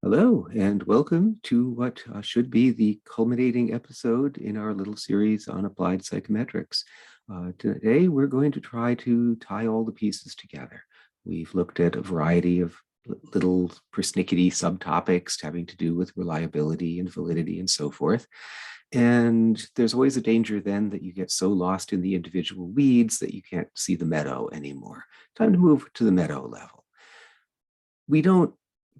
Hello, and welcome to what should be the culminating episode in our little series on applied psychometrics. Today, we're going to try to tie all the pieces together. We've looked at a variety of little persnickety subtopics having to do with reliability and validity and so forth. And there's always a danger then that you get so lost in the individual weeds that you can't see the meadow anymore. Time to move to the meadow level. We don't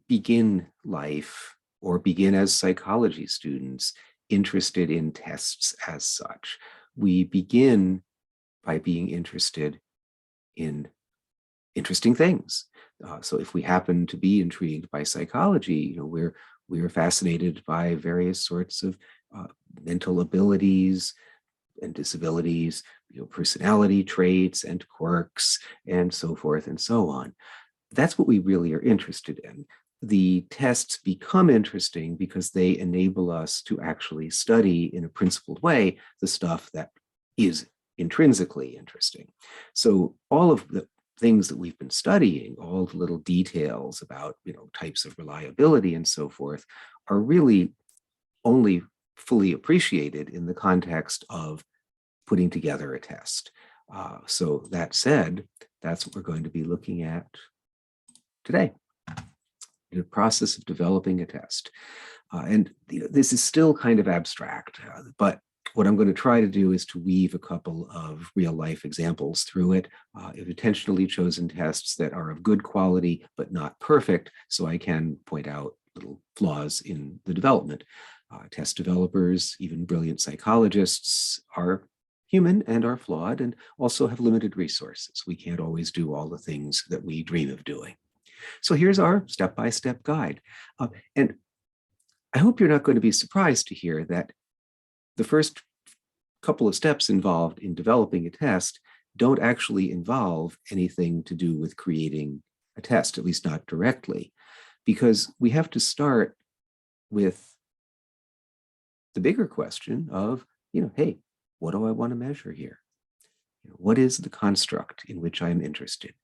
begin life or begin as psychology students interested in tests as such. We begin by being interested in interesting things. So if we happen to be intrigued by psychology, we're fascinated by various sorts of mental abilities and disabilities, personality traits and quirks, and so forth and so on. That's what we really are interested in. The tests become interesting because they enable us to actually study in a principled way the stuff that is intrinsically interesting. So all of the things that we've been studying, all the little details about types of reliability and so forth, are really only fully appreciated in the context of putting together a test. So that said, that's what we're going to be looking at today, the process of developing a test. And this is still kind of abstract, but what I'm going to try to do is to weave a couple of real life examples through it, intentionally chosen tests that are of good quality, but not perfect, so I can point out little flaws in the development. Test developers, even brilliant psychologists, are human and are flawed and also have limited resources. We can't always do all the things that we dream of doing. So here's our step-by-step guide. And I hope you're not going to be surprised to hear that the first couple of steps involved in developing a test don't actually involve anything to do with creating a test, at least not directly, because we have to start with the bigger question of, hey, what do I want to measure here? What is the construct in which I'm interested?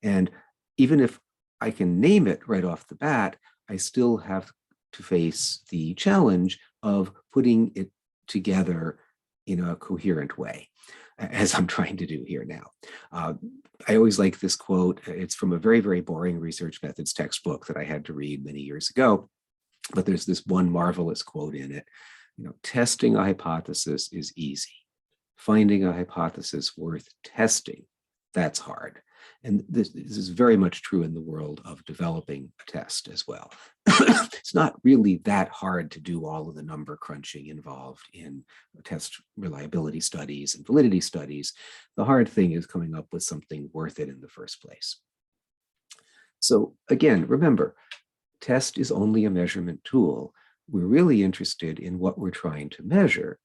And even if I can name it right off the bat, I still have to face the challenge of putting it together in a coherent way, as I'm trying to do here now. I always like this quote. It's from a very, very boring research methods textbook that I had to read many years ago, but there's this one marvelous quote in it. Testing a hypothesis is easy. Finding a hypothesis worth testing, that's hard. And this is very much true in the world of developing a test as well. It's not really that hard to do all of the number crunching involved in test reliability studies and validity studies. The hard thing is coming up with something worth it in the first place. So again, remember, test is only a measurement tool. We're really interested in what we're trying to measure.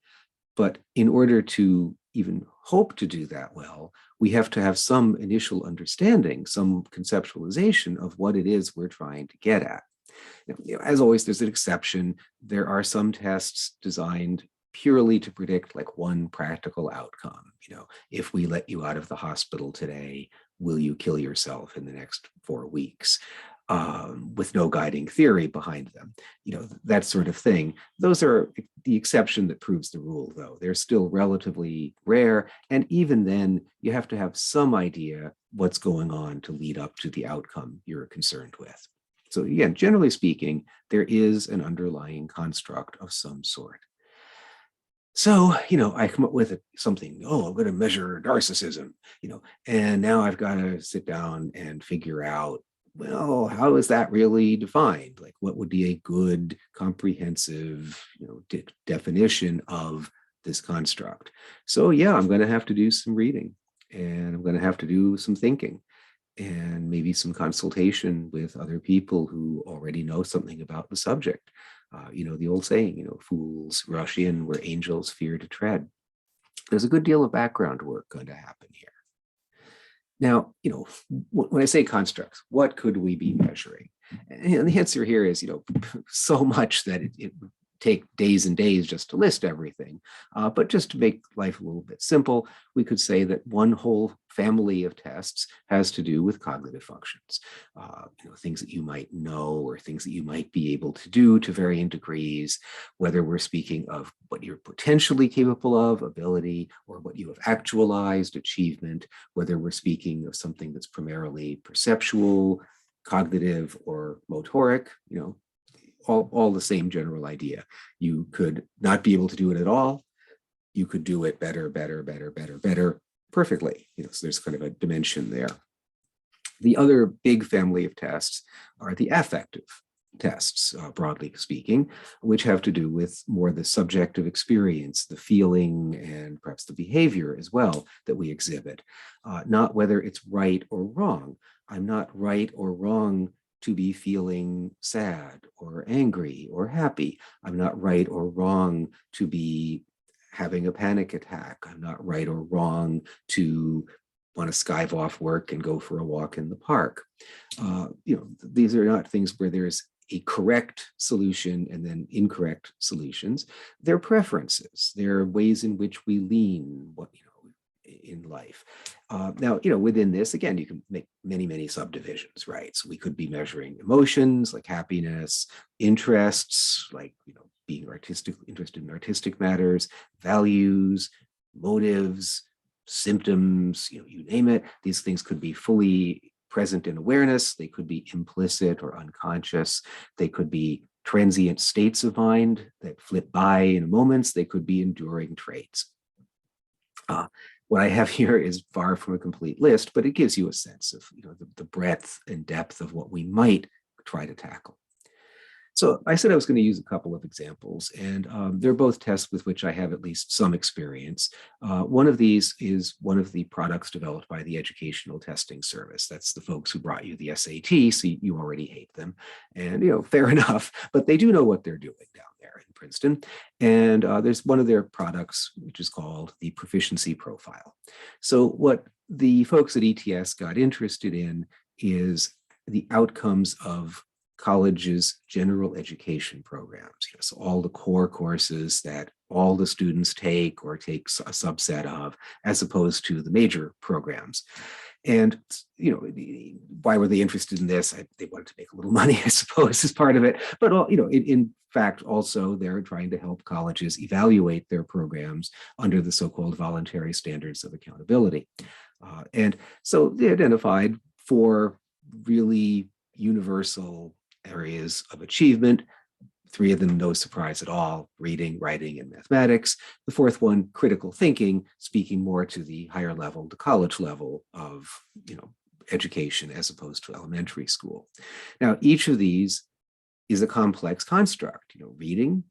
But in order to even hope to do that well, we have to have some initial understanding, some conceptualization of what it is we're trying to get at. As always, there's an exception. There are some tests designed purely to predict like one practical outcome. If we let you out of the hospital today, will you kill yourself in the next 4 weeks? With no guiding theory behind them, that sort of thing. Those are the exception that proves the rule, though. They're still relatively rare. And even then, you have to have some idea what's going on to lead up to the outcome you're concerned with. So again, generally speaking, there is an underlying construct of some sort. So, I come up with something, I'm going to measure narcissism, and now I've got to sit down and figure out, well, how is that really defined? Like, what would be a good, comprehensive, definition of this construct? So, yeah, I'm going to have to do some reading, and I'm going to have to do some thinking, and maybe some consultation with other people who already know something about the subject. The old saying, fools rush in where angels fear to tread. There's a good deal of background work going to happen here. Now, when I say constructs, what could we be measuring? And the answer here is, so much that it take days and days just to list everything. But just to make life a little bit simple, we could say that one whole family of tests has to do with cognitive functions, things that you might know or things that you might be able to do to varying degrees, whether we're speaking of what you're potentially capable of, ability, or what you have actualized, achievement, whether we're speaking of something that's primarily perceptual, cognitive, or motoric, all the same general idea. You could not be able to do it at all. You could do it better, perfectly. So there's kind of a dimension there. The other big family of tests are the affective tests, broadly speaking, which have to do with more the subjective experience, the feeling, and perhaps the behavior as well that we exhibit, not whether it's right or wrong. I'm not right or wrong to be feeling sad or angry or happy. I'm not right or wrong to be having a panic attack. I'm not right or wrong to want to skive off work and go for a walk in the park. These are not things where there's a correct solution and then incorrect solutions. They're preferences. They're ways in which we lean in life. Now, within this, again, you can make many subdivisions, right? So we could be measuring emotions like happiness, interests like, being interested in artistic matters, values, motives, symptoms, you name it. These things could be fully present in awareness. They could be implicit or unconscious. They could be transient states of mind that flip by in moments. They could be enduring traits. What I have here is far from a complete list, but it gives you a sense of the breadth and depth of what we might try to tackle. So I said I was going to use a couple of examples, and they're both tests with which I have at least some experience. One of these is one of the products developed by the Educational Testing Service. That's the folks who brought you the SAT, so you already hate them. And, fair enough, but they do know what they're doing down there in Princeton. And there's one of their products, which is called the Proficiency Profile. So what the folks at ETS got interested in is the outcomes of college's general education programs. So all the core courses that all the students take or take a subset of, as opposed to the major programs. And, why were they interested in this? They wanted to make a little money, I suppose, as part of it. But, in fact, also they're trying to help colleges evaluate their programs under the so-called voluntary standards of accountability. And so they identified 4 really universal areas of achievement. 3 of them, no surprise at all: reading, writing, and mathematics. The 4th one, critical thinking, speaking more to the higher level, the college level of, education as opposed to elementary school. Now, each of these is a complex construct. Reading,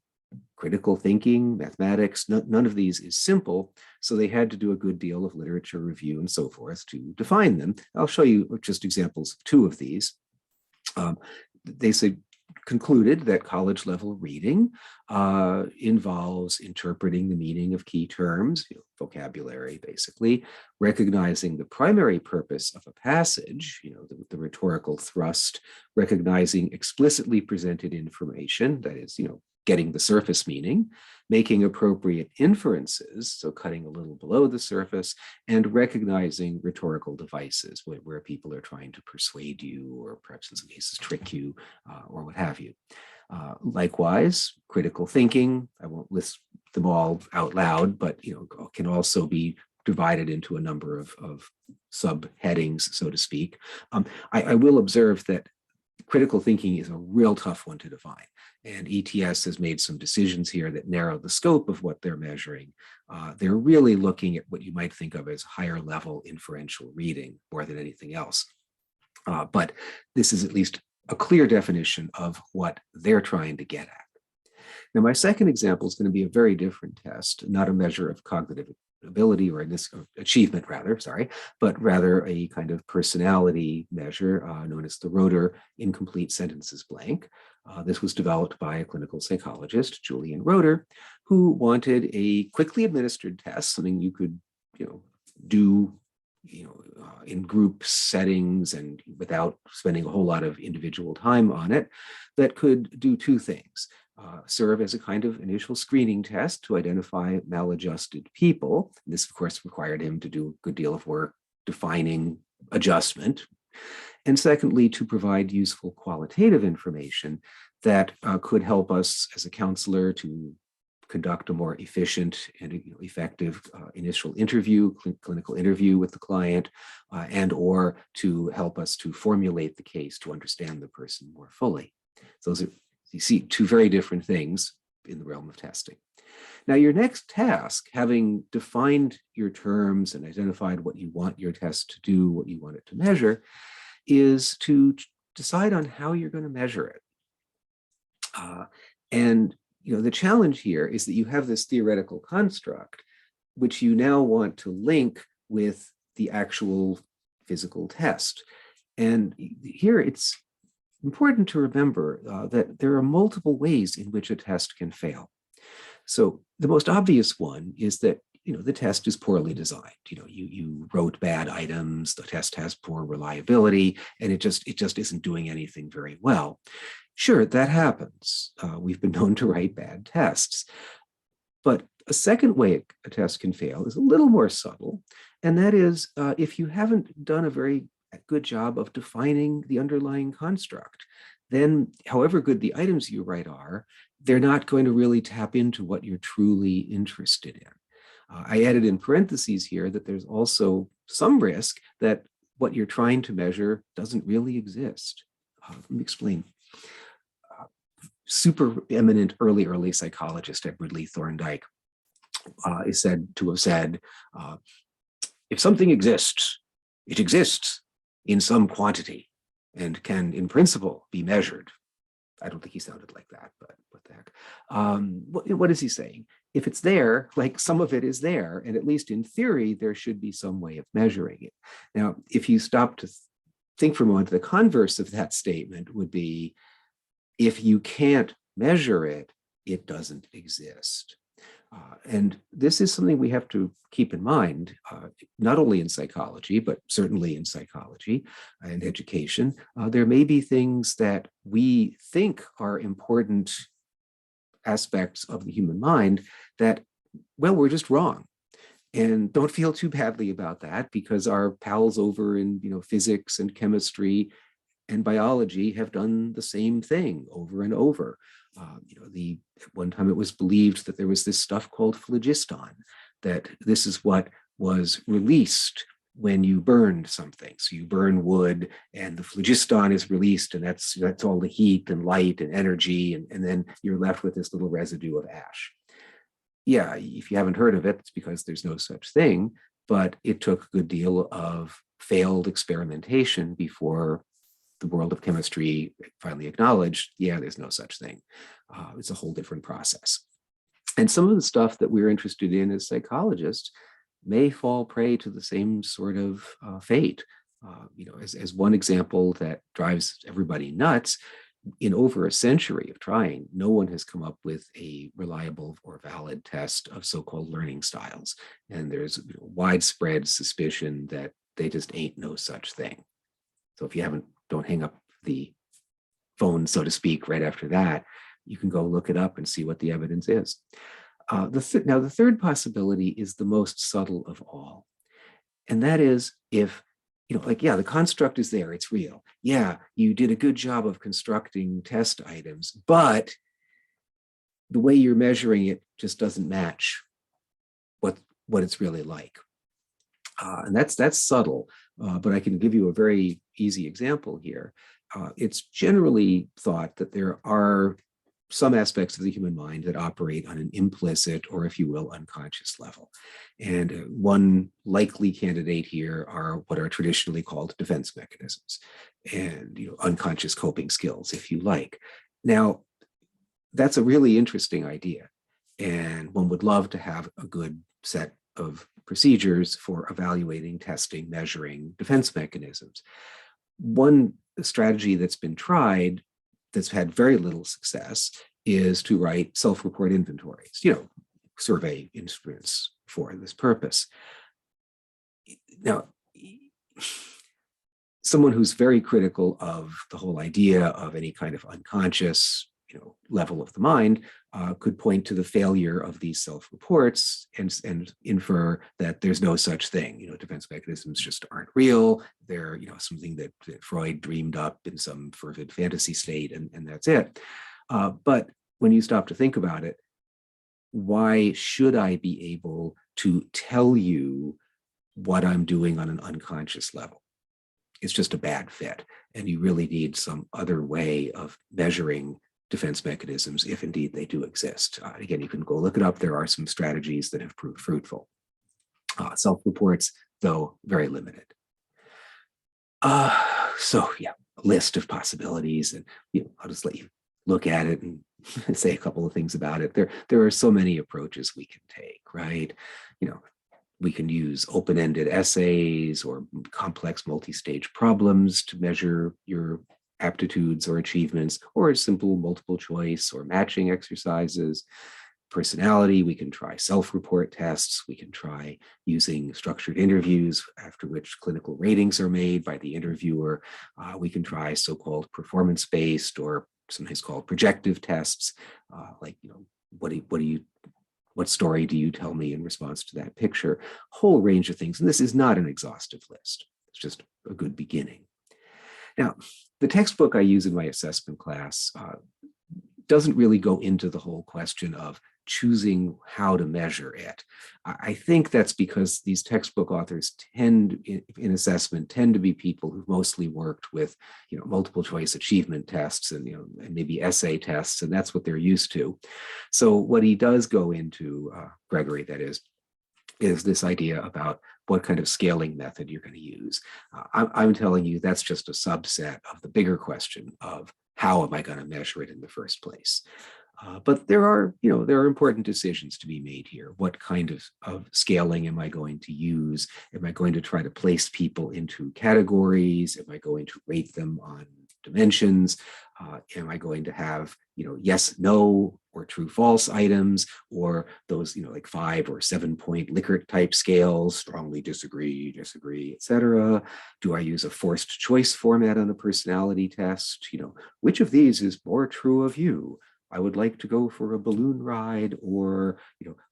critical thinking, mathematics, none of these is simple. So they had to do a good deal of literature review and so forth to define them. I'll show you just examples of 2 of these. They concluded that college level reading involves interpreting the meaning of key terms, vocabulary basically, recognizing the primary purpose of a passage, the rhetorical thrust, recognizing explicitly presented information, that is, getting the surface meaning, making appropriate inferences, so cutting a little below the surface, and recognizing rhetorical devices where people are trying to persuade you, or perhaps in some cases trick you, or what have you. Likewise, critical thinking, I won't list them all out loud, but can also be divided into a number of subheadings, so to speak. I will observe that critical thinking is a real tough one to define. And ETS has made some decisions here that narrow the scope of what they're measuring. They're really looking at what you might think of as higher level inferential reading more than anything else. But this is at least a clear definition of what they're trying to get at. Now, my second example is going to be a very different test, not a measure of cognitive ability or achievement but rather a kind of personality measure known as the Roeder Incomplete Sentences Blank. This was developed by a clinical psychologist, Julian Roeder, who wanted a quickly administered test, something you could, do, in group settings and without spending a whole lot of individual time on it, that could do 2 things. serve as a kind of initial screening test to identify maladjusted people. This, of course, required him to do a good deal of work defining adjustment. And secondly, to provide useful qualitative information that could help us as a counselor to conduct a more efficient and effective initial interview, clinical interview with the client, and or to help us to formulate the case to understand the person more fully. So those are, you see, two very different things in the realm of testing. Now, your next task, having defined your terms and identified what you want your test to do, what you want it to measure, is to decide on how you're going to measure it. And the challenge here is that you have this theoretical construct, which you now want to link with the actual physical test. And here it's important to remember that there are multiple ways in which a test can fail. So the most obvious one is that the test is poorly designed. You wrote bad items, the test has poor reliability, and it just isn't doing anything very well. Sure, that happens. We've been known to write bad tests. But a second way a test can fail is a little more subtle, and that is if you haven't done a very good job of defining the underlying construct, then however good the items you write are, they're not going to really tap into what you're truly interested in. I added in parentheses here that there's also some risk that what you're trying to measure doesn't really exist. Let me explain. Super eminent early psychologist Edward Lee Thorndike is said to have said, if something exists, it exists in some quantity and can, in principle, be measured. I don't think he sounded like that, but what the heck? What is he saying? If it's there, like some of it is there, and at least in theory, there should be some way of measuring it. Now, if you stop to think for a moment, the converse of that statement would be, if you can't measure it, it doesn't exist. And this is something we have to keep in mind, not only in psychology, but certainly in psychology and education. There may be things that we think are important aspects of the human mind that, well, we're just wrong. And don't feel too badly about that, because our pals over in physics and chemistry and biology have done the same thing over and over. At one time it was believed that there was this stuff called phlogiston, that this is what was released when you burned something. So you burn wood and the phlogiston is released, and that's all the heat and light and energy, and then you're left with this little residue of ash. Yeah, if you haven't heard of it, it's because there's no such thing, but it took a good deal of failed experimentation before the world of chemistry finally acknowledged, yeah, there's no such thing. It's a whole different process. And some of the stuff that we're interested in as psychologists may fall prey to the same sort of fate. As one example that drives everybody nuts, in over a century of trying, no one has come up with a reliable or valid test of so-called learning styles. And there's widespread suspicion that they just ain't no such thing. So if you don't hang up the phone, so to speak, right after that, you can go look it up and see what the evidence is. Now, the third possibility is the most subtle of all. And that is if, the construct is there, it's real. Yeah, you did a good job of constructing test items, but the way you're measuring it just doesn't match what it's really like. And that's subtle, but I can give you a very easy example here. It's generally thought that there are some aspects of the human mind that operate on an implicit, or if you will, unconscious level. And one likely candidate here are what are traditionally called defense mechanisms and unconscious coping skills, if you like. Now, that's a really interesting idea. And one would love to have a good set of procedures for evaluating, testing, measuring defense mechanisms. One strategy that's been tried that's had very little success is to write self-report inventories, survey instruments for this purpose. Now, someone who's very critical of the whole idea of any kind of unconscious level of the mind could point to the failure of these self-reports and infer that there's no such thing. Defense mechanisms just aren't real. They're something that Freud dreamed up in some fervid fantasy state, and that's it. But when you stop to think about it, why should I be able to tell you what I'm doing on an unconscious level? It's just a bad fit. And you really need some other way of measuring defense mechanisms, if indeed they do exist. Again, you can go look it up. There are some strategies that have proved fruitful. Self-reports, though, very limited. So yeah, a list of possibilities, and I'll just let you look at it and say a couple of things about it. There are so many approaches we can take, right? We can use open-ended essays or complex multi-stage problems to measure your aptitudes or achievements, or simple multiple choice or matching exercises. Personality, we can try self-report tests. We can try using structured interviews after which clinical ratings are made by the interviewer. We can try so-called performance-based or sometimes called projective tests, like, what story do you tell me in response to that picture? Whole range of things. And this is not an exhaustive list. It's just a good beginning. Now, the textbook I use in my assessment class doesn't really go into the whole question of choosing how to measure it. I think that's because these textbook authors in assessment tend to be people who've mostly worked with multiple choice achievement tests and and maybe essay tests, and that's what they're used to. So what he does go into, Gregory, that is this idea about what kind of scaling method you're going to use. I'm telling you that's just a subset of the bigger question of how am I going to measure it in the first place? But there are important decisions to be made here. What kind of scaling am I going to use? Am I going to try to place people into categories? Am I going to rate them on dimensions? Am I going to have, yes, no, or true, false items, or those, like 5 or 7 point Likert type scales, strongly disagree, etc.? Do I use a forced choice format on a personality test? Which of these is more true of you? I would like to go for a balloon ride, or,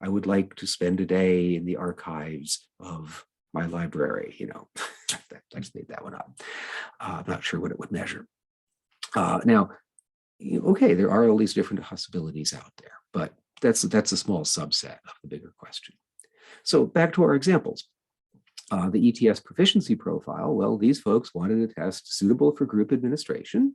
I would like to spend a day in the archives of my library. I just made that one up. I'm not sure what it would measure. Now, okay, there are all these different possibilities out there, but that's a small subset of the bigger question. So back to our examples. The ETS proficiency profile, well, these folks wanted a test suitable for group administration,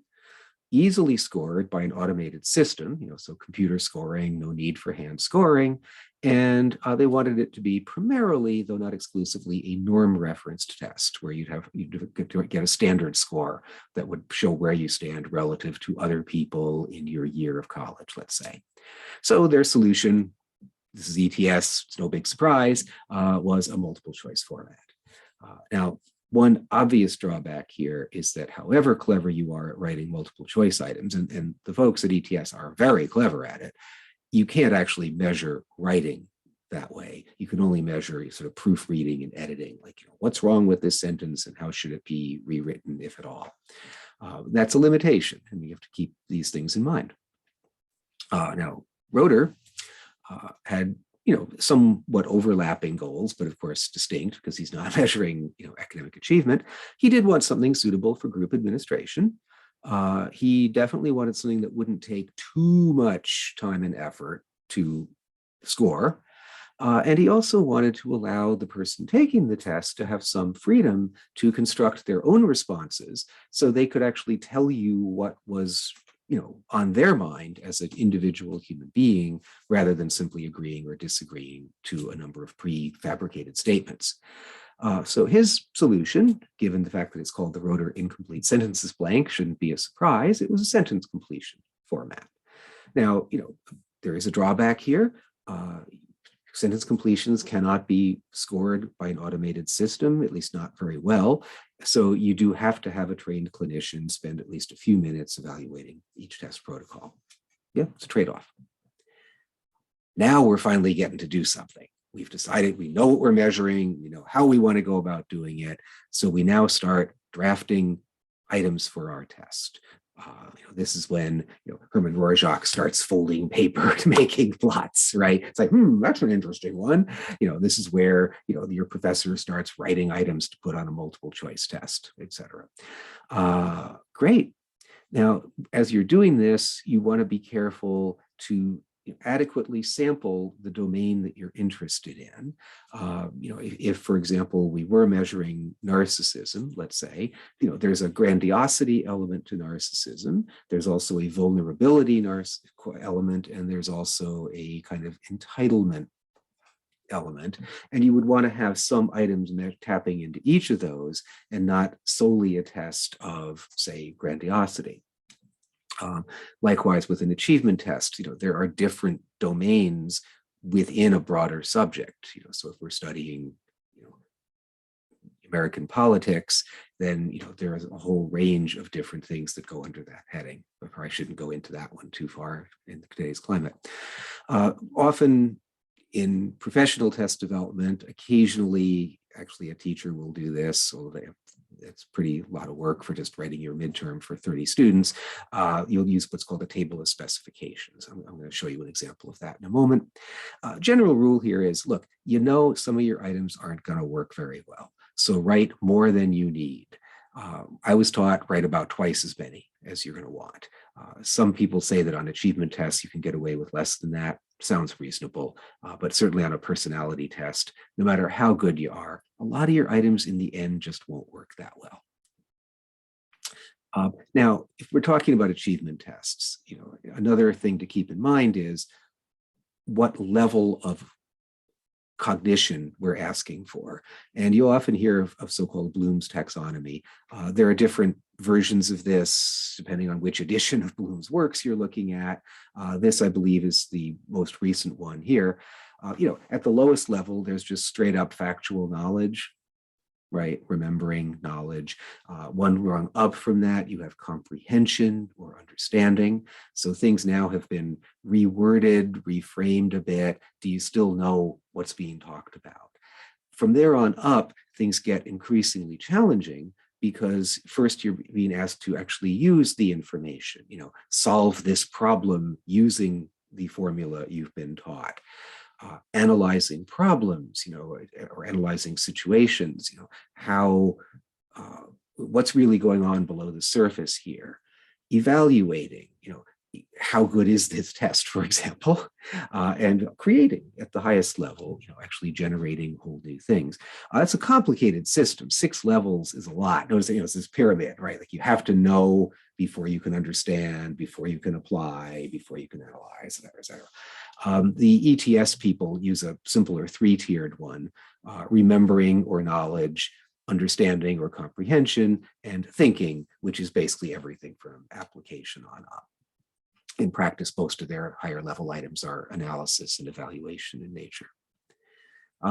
easily scored by an automated system, so computer scoring, no need for hand scoring. And they wanted it to be primarily, though not exclusively, a norm referenced test where you'd get a standard score that would show where you stand relative to other people in your year of college, let's say. So their solution, this is ETS, it's no big surprise, was a multiple choice format. Now, one obvious drawback here is that however clever you are at writing multiple choice items, and the folks at ETS are very clever at it, you can't actually measure writing that way. You can only measure sort of proofreading and editing, like what's wrong with this sentence and how should it be rewritten, if at all. That's a limitation, and you have to keep these things in mind. Now, Roeder had somewhat overlapping goals, but of course distinct because he's not measuring, academic achievement. He did want something suitable for group administration. He definitely wanted something that wouldn't take too much time and effort to score. And he also wanted to allow the person taking the test to have some freedom to construct their own responses so they could actually tell you what was on their mind as an individual human being, rather than simply agreeing or disagreeing to a number of prefabricated statements. So his solution, given the fact that it's called the Roeder incomplete sentences blank, shouldn't be a surprise. It was a sentence completion format. Now, there is a drawback here. Sentence completions cannot be scored by an automated system, at least not very well. So you do have to have a trained clinician spend at least a few minutes evaluating each test protocol. Yeah, it's a trade-off. Now we're finally getting to do something. We've decided, we know what we're measuring, we know how we want to go about doing it. So we now start drafting items for our test. This is when Hermann Rorschach starts folding paper to making plots, right? It's like, that's an interesting one. This is where your professor starts writing items to put on a multiple choice test, etc. Great. Now, as you're doing this, you want to be careful to adequately sample the domain that you're interested in. If, for example, we were measuring narcissism, let's say, there's a grandiosity element to narcissism. There's also a vulnerability element, and there's also a kind of entitlement element. And you would want to have some items tapping into each of those and not solely a test of, say, grandiosity. Likewise, with an achievement test, there are different domains within a broader subject. So if we're studying, American politics, then there is a whole range of different things that go under that heading. But I shouldn't go into that one too far in today's climate. Often in professional test development, occasionally, actually, a teacher will do this, although it's pretty lot of work for just writing your midterm for 30 students. You'll use what's called a table of specifications. I'm going to show you an example of that in a moment. General rule here is, look, some of your items aren't going to work very well, so write more than you need. I was taught write about twice as many as you're going to want. Some people say that on achievement tests, you can get away with less than that. Sounds reasonable, but certainly on a personality test, no matter how good you are, a lot of your items in the end just won't work that well. Now, if we're talking about achievement tests, another thing to keep in mind is what level of cognition we're asking for. And you'll often hear of so-called Bloom's taxonomy. There are different versions of this depending on which edition of Bloom's works you're looking at. This, I believe, is the most recent one here. At the lowest level, there's just straight up factual knowledge, right? Remembering knowledge. One rung up from that, you have comprehension or understanding. So things now have been reworded, reframed a bit. Do you still know what's being talked about? From there on up, things get increasingly challenging because first you're being asked to actually use the information, solve this problem using the formula you've been taught. Analyzing problems, or analyzing situations, what's really going on below the surface here. Evaluating, how good is this test, for example, and creating at the highest level, actually generating whole new things. It's a complicated system. 6 levels is a lot. Notice, it's this pyramid, right? Like you have to know before you can understand, before you can apply, before you can analyze, et cetera. The ETS people use a simpler 3-tiered one, remembering or knowledge, understanding or comprehension, and thinking, which is basically everything from application on up. In practice, most of their higher level items are analysis and evaluation in nature.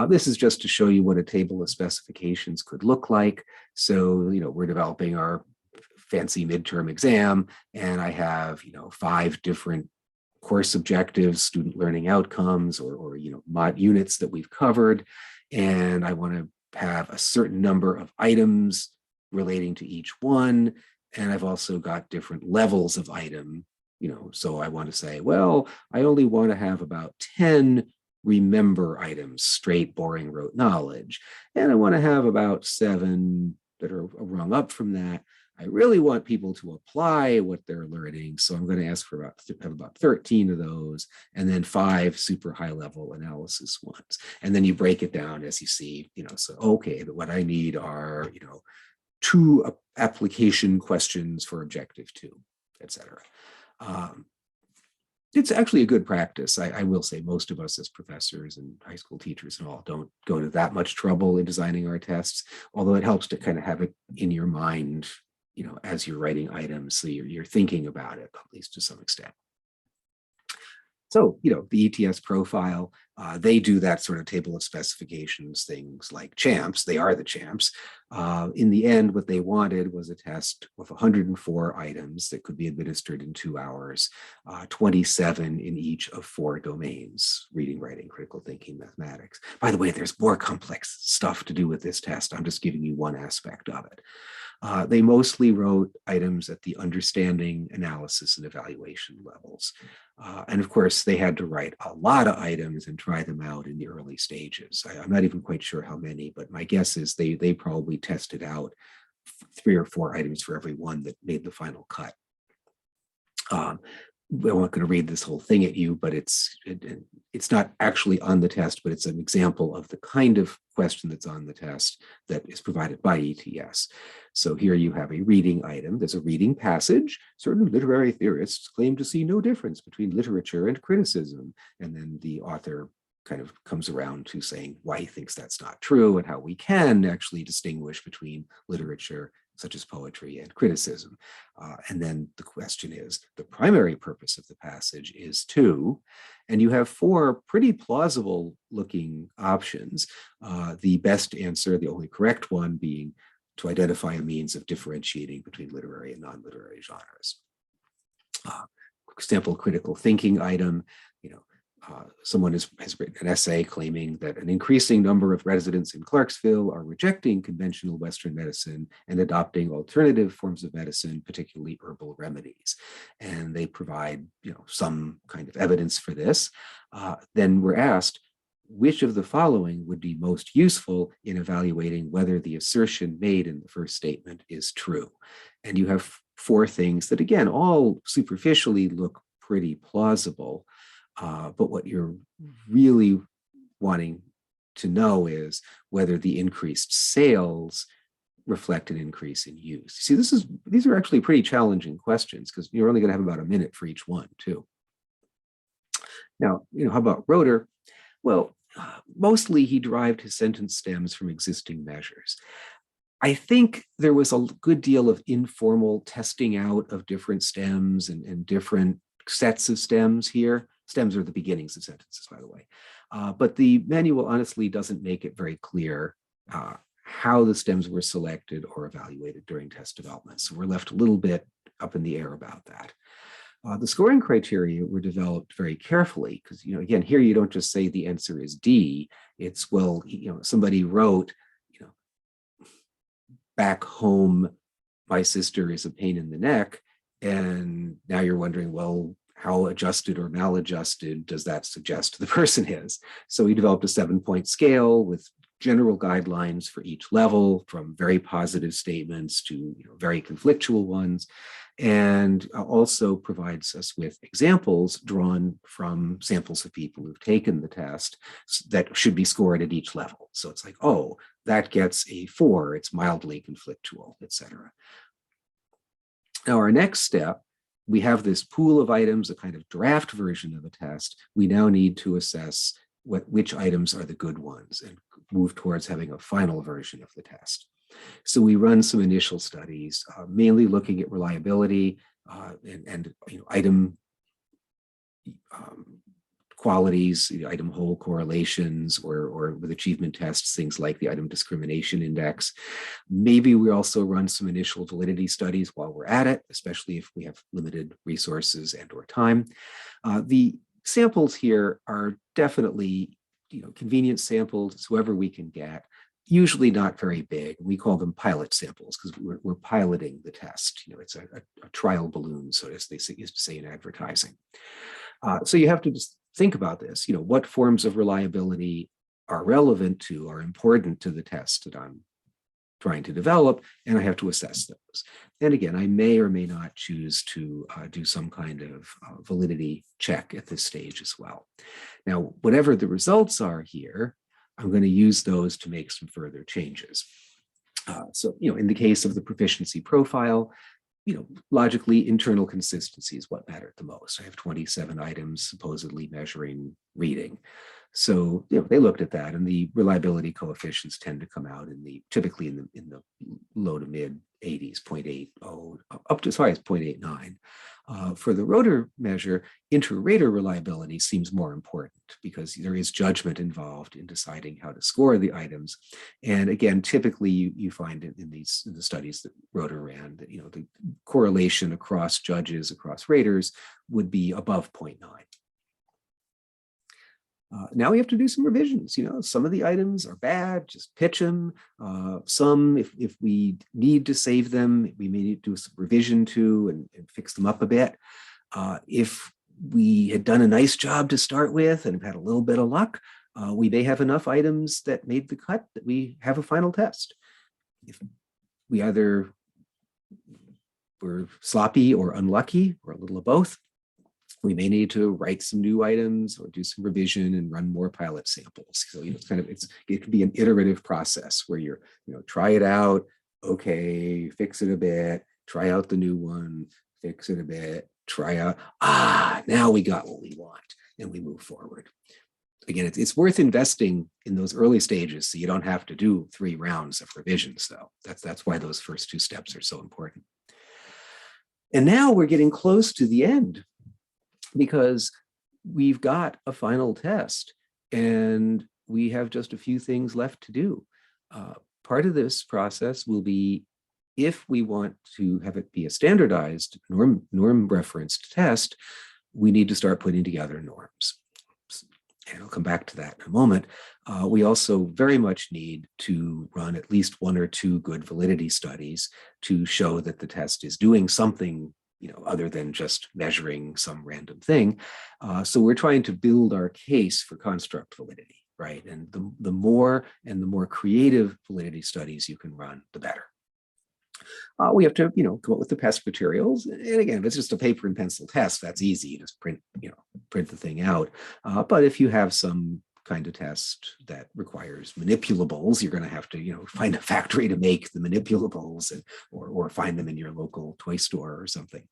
This is just to show you what a table of specifications could look like. So, we're developing our fancy midterm exam, and I have, 5 different course objectives, student learning outcomes, or mod units that we've covered. And I want to have a certain number of items relating to each one. And I've also got different levels of item, so I want to say, well, I only want to have about 10 remember items, straight, boring, rote knowledge. And I want to have about 7 that are rung up from that. I really want people to apply what they're learning. So I'm going to ask for about 13 of those, and then 5 super high level analysis ones. And then you break it down as you see, so, okay, what I need are, 2 application questions for objective 2, et cetera. It's actually a good practice. I will say most of us as professors and high school teachers and all don't go to that much trouble in designing our tests, although it helps to kind of have it in your mind, as you're writing items, so you're thinking about it, at least to some extent. So, the ETS profile, they do that sort of table of specifications things like champs. They are the champs. In the end, what they wanted was a test of 104 items that could be administered in 2 hours, 27 in each of 4 domains: reading, writing, critical thinking, mathematics. By the way, there's more complex stuff to do with this test. I'm just giving you one aspect of it. They mostly wrote items at the understanding, analysis, and evaluation levels. And of course, they had to write a lot of items and try them out in the early stages. I'm not even quite sure how many, but my guess is they probably tested out 3 or 4 items for every one that made the final cut. I'm not going to read this whole thing at you, but it's not actually on the test, but it's an example of the kind of question that's on the test that is provided by ETS. So here you have a reading item. There's a reading passage. Certain literary theorists claim to see no difference between literature and criticism. And then the author kind of comes around to saying why he thinks that's not true and how we can actually distinguish between literature such as poetry and criticism. And then the question is, the primary purpose of the passage is to, and you have 4 pretty plausible looking options. The best answer, the only correct one, being to identify a means of differentiating between literary and non-literary genres. Example, critical thinking item, someone has written an essay claiming that an increasing number of residents in Clarksville are rejecting conventional Western medicine and adopting alternative forms of medicine, particularly herbal remedies. And they provide, some kind of evidence for this. Then we're asked, which of the following would be most useful in evaluating whether the assertion made in the first statement is true? And you have 4 things that, again, all superficially look pretty plausible. But what you're really wanting to know is whether the increased sales reflect an increase in use. See, these are actually pretty challenging questions because you're only going to have about a minute for each one, too. Now, how about Roeder? Well, mostly he derived his sentence stems from existing measures. I think there was a good deal of informal testing out of different stems and different sets of stems here. Stems are the beginnings of sentences, by the way. But the manual honestly doesn't make it very clear how the stems were selected or evaluated during test development. So we're left a little bit up in the air about that. The scoring criteria were developed very carefully because, again, here you don't just say the answer is D. It's, well, somebody wrote, back home, my sister is a pain in the neck. And now you're wondering, well, how adjusted or maladjusted does that suggest the person is? So we developed a 7-point scale with general guidelines for each level, from very positive statements to very conflictual ones, and also provides us with examples drawn from samples of people who've taken the test that should be scored at each level. So it's like, oh, that gets a 4, it's mildly conflictual, etc. Now, our next step, we have this pool of items, a kind of draft version of a test. We now need to assess which items are the good ones and move towards having a final version of the test. So we run some initial studies, mainly looking at reliability and item qualities, item whole correlations, or with achievement tests, things like the item discrimination index. Maybe we also run some initial validity studies while we're at it, especially if we have limited resources and or time. The samples here are definitely convenient samples, whoever we can get, usually not very big. We call them pilot samples because we're piloting the test. It's a trial balloon, so as they used to say in advertising. So you have to just think about this. What forms of reliability are relevant to, are important to the test that I'm trying to develop, and I have to assess those. And again, I may or may not choose to do some kind of validity check at this stage as well. Now, whatever the results are here, I'm going to use those to make some further changes. So, in the case of the proficiency profile, logically, internal consistency is what mattered the most. I have 27 items supposedly measuring reading. So, they looked at that, and the reliability coefficients tend to come out typically in the low to mid 80s, 0.80 up to as high as 0.89. For the Roeder measure, inter-rater reliability seems more important because there is judgment involved in deciding how to score the items. And again, typically you find in the studies that Roeder ran that the correlation across judges, across raters, would be above 0.9. Now we have to do some revisions. Some of the items are bad, just pitch them. Some, if we need to save them, we may need to do some revision to and fix them up a bit. If we had done a nice job to start with and have had a little bit of luck, we may have enough items that made the cut that we have a final test. If we either were sloppy or unlucky, or a little of both, we may need to write some new items or do some revision and run more pilot samples. So it can be an iterative process where you're try it out, okay, fix it a bit, try out the new one, fix it a bit, try out, now we got what we want, and we move forward. Again, it's worth investing in those early stages so you don't have to do 3 rounds of revisions, though. That's why those first 2 steps are so important. And now we're getting close to the end, because we've got a final test and we have just a few things left to do. Part of this process will be, if we want to have it be a standardized norm referenced test, we need to start putting together norms. And I'll come back to that in a moment. We also very much need to run at least 1 or 2 good validity studies to show that the test is doing something other than just measuring some random thing. So we're trying to build our case for construct validity, right? And the more creative validity studies you can run, the better. We have to, come up with the test materials. And again, if it's just a paper and pencil test, that's easy. You just print the thing out. But if you have some kind of test that requires manipulables, you're going to have to, find a factory to make the manipulables, or find them in your local toy store or something.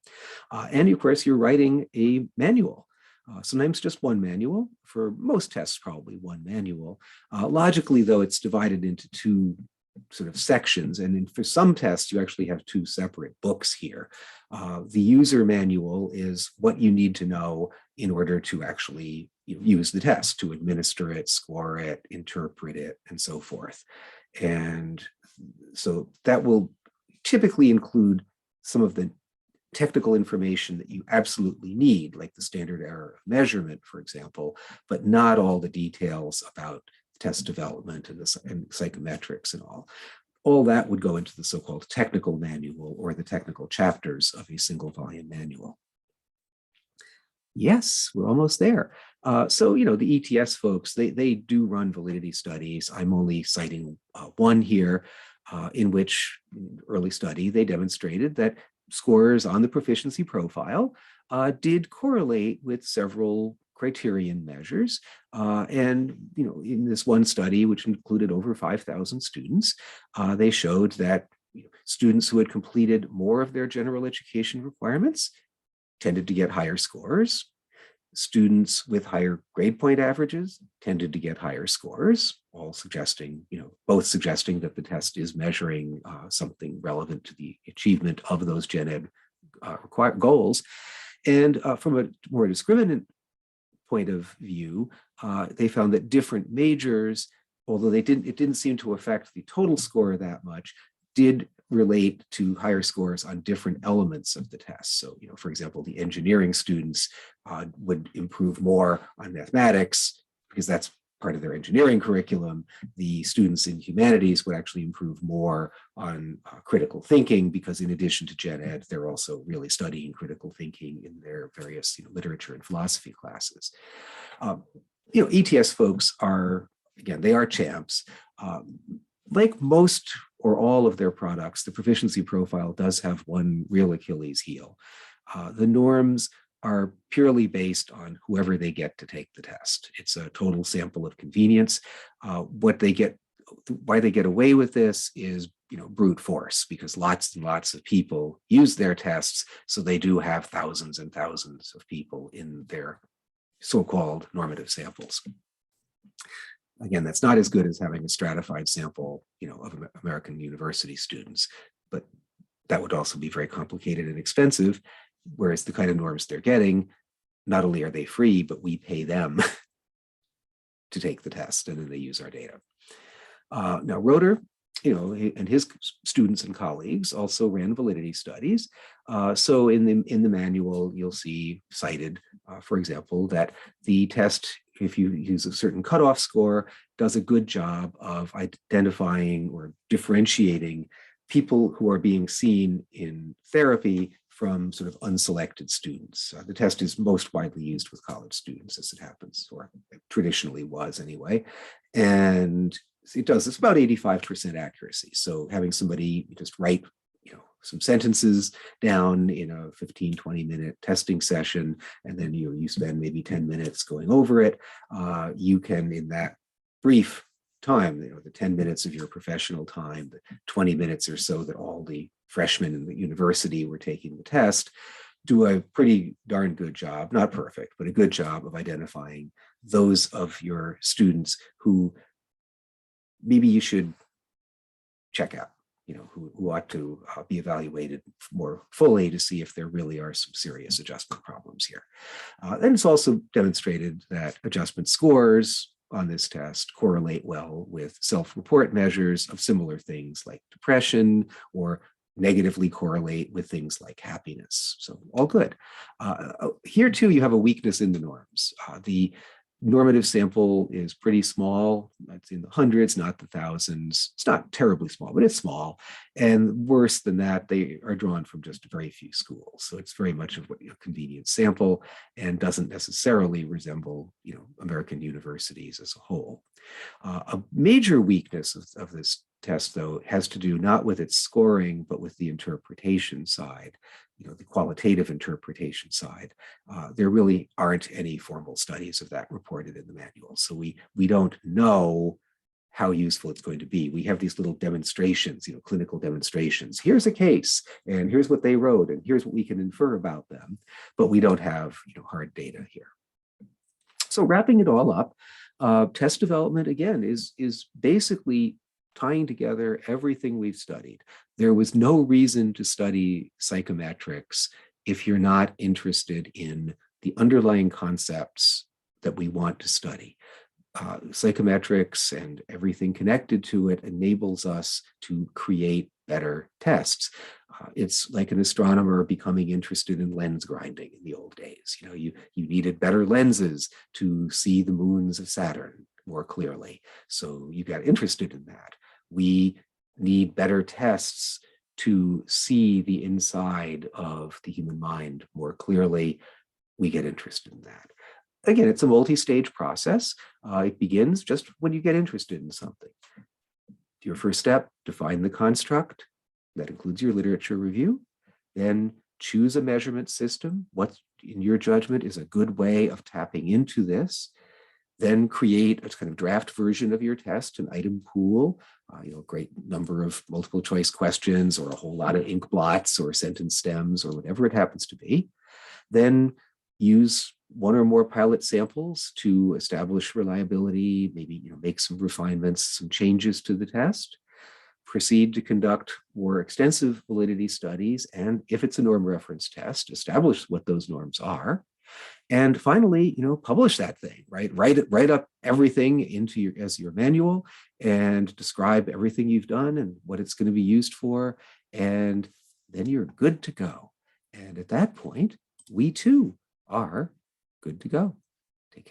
And of course, you're writing a manual. Sometimes just 1 manual. For most tests, probably 1 manual. Logically, though, it's divided into 2 sort of sections. And for some tests, you actually have 2 separate books here. The user manual is what you need to know in order to actually use the test, to administer it, score it, interpret it, and so forth. And so that will typically include some of the technical information that you absolutely need, like the standard error of measurement, for example, but not all the details about test development and psychometrics and all. All that would go into the so-called technical manual, or the technical chapters of a single volume manual. Yes, we're almost there. So, the ETS folks, they do run validity studies. I'm only citing 1 here, in which early study, they demonstrated that scores on the proficiency profile did correlate with several criterion measures. And, in this one study, which included over 5,000 students, they showed that students who had completed more of their general education requirements tended to get higher scores. Students with higher grade point averages tended to get higher scores, all suggesting, both suggesting that the test is measuring something relevant to the achievement of those gen ed goals. And from a more discriminant point of view, they found that different majors, although it didn't seem to affect the total score that much, did relate to higher scores on different elements of the test. So, for example, the engineering students would improve more on mathematics because that's part of their engineering curriculum. The students in humanities would actually improve more on critical thinking, because in addition to gen ed, they're also really studying critical thinking in their various literature and philosophy classes. ETS folks are, again, they are champs. Like most or all of their products, the proficiency profile does have one real Achilles heel. The norms are purely based on whoever they get to take the test. It's a total sample of convenience. Why they get away with this is, brute force, because lots and lots of people use their tests, so they do have thousands and thousands of people in their so-called normative samples. Again, that's not as good as having a stratified sample, of American university students, but that would also be very complicated and expensive. Whereas the kind of norms they're getting, not only are they free, but we pay them to take the test, and then they use our data. Now, Roeder, and his students and colleagues also ran validity studies. So in the manual, you'll see cited, for example, that the test if you use a certain cutoff score, does a good job of identifying or differentiating people who are being seen in therapy from sort of unselected students. The test is most widely used with college students, as it happens, or traditionally was anyway. And it does, it's about 85% accuracy. So having somebody just write, some sentences down in a 15, 20-minute testing session, and then you spend maybe 10 minutes going over it, you can, in that brief time, the 10 minutes of your professional time, the 20 minutes or so that all the freshmen in the university were taking the test, do a pretty darn good job, not perfect, but a good job of identifying those of your students who maybe you should check out, who ought to be evaluated more fully to see if there really are some serious adjustment problems here. And it's also demonstrated that adjustment scores on this test correlate well with self-report measures of similar things like depression, or negatively correlate with things like happiness. So all good. Here too, you have a weakness in the norms. The normative sample is pretty small. It's in the hundreds, not the thousands. It's not terribly small, but it's small. And worse than that, they are drawn from just very few schools. So it's very much of a convenient sample and doesn't necessarily resemble, American universities as a whole. A major weakness of this test, though, has to do not with its scoring, but with the interpretation side, the qualitative interpretation side. There really aren't any formal studies of that reported in the manual. So we don't know how useful it's going to be. We have these little demonstrations, clinical demonstrations. Here's a case, and here's what they wrote, and here's what we can infer about them. But we don't have, hard data here. So wrapping it all up, test development, again, is basically tying together everything we've studied. There was no reason to study psychometrics if you're not interested in the underlying concepts that we want to study. Psychometrics and everything connected to it enables us to create better tests. It's like an astronomer becoming interested in lens grinding in the old days. You needed better lenses to see the moons of Saturn more clearly. So you got interested in that. We need better tests to see the inside of the human mind more clearly. We get interested in that. Again, it's a multi-stage process. It begins just when you get interested in something. Your first step, define the construct. That includes your literature review. Then choose a measurement system. What, in your judgment, is a good way of tapping into this? Then create a kind of draft version of your test, an item pool, a great number of multiple choice questions, or a whole lot of ink blots or sentence stems, or whatever it happens to be. Then use one or more pilot samples to establish reliability, maybe make some refinements, some changes to the test. Proceed to conduct more extensive validity studies, and if it's a norm reference test, establish what those norms are. And finally, publish that thing, right? Write up everything into as your manual, and describe everything you've done and what it's going to be used for. And then you're good to go. And at that point, we too are good to go.